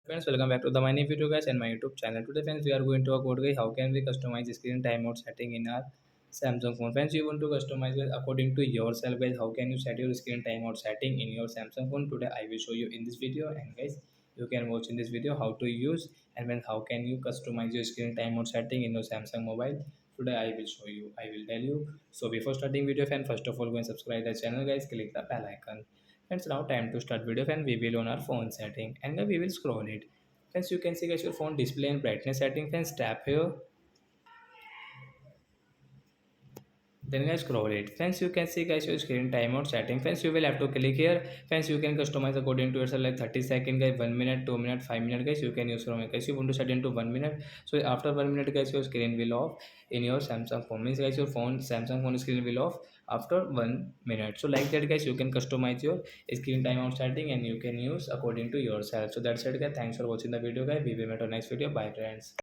Friends, welcome back to the my new video guys and my YouTube channel. Today friends, we are going to talk about guys how can we customize screen timeout setting in our Samsung phone. Friends, you want to customize it according to yourself guys. How can you set your screen timeout setting in your Samsung phone? Today I will show you in this video, and guys you can watch in this video how to use and then how can you customize your screen timeout setting in your Samsung mobile. Today I will show you, I will tell you. So before starting video fan, first of all go and subscribe the channel guys, click the bell icon. It's now time to start video and we will on our phone setting and then we will scroll it. Friends, you can see guys your phone display and brightness setting. Friends, tap here. Then guys scroll it. Friends, you can see guys your screen timeout setting. Friends, you will have to click here. Friends, you can customize according to yourself like 30 second guys, 1 minute, 2 minute, 5 minute guys. You can use from it. Guys, you want to set into 1 minute. So after 1 minute guys your screen will off in your Samsung phone. Means guys your phone Samsung phone screen will off after 1 minute. So like that guys you can customize your screen timeout setting and you can use according to yourself. So that's it guys. Thanks for watching the video guys. We will meet on next video. Bye friends.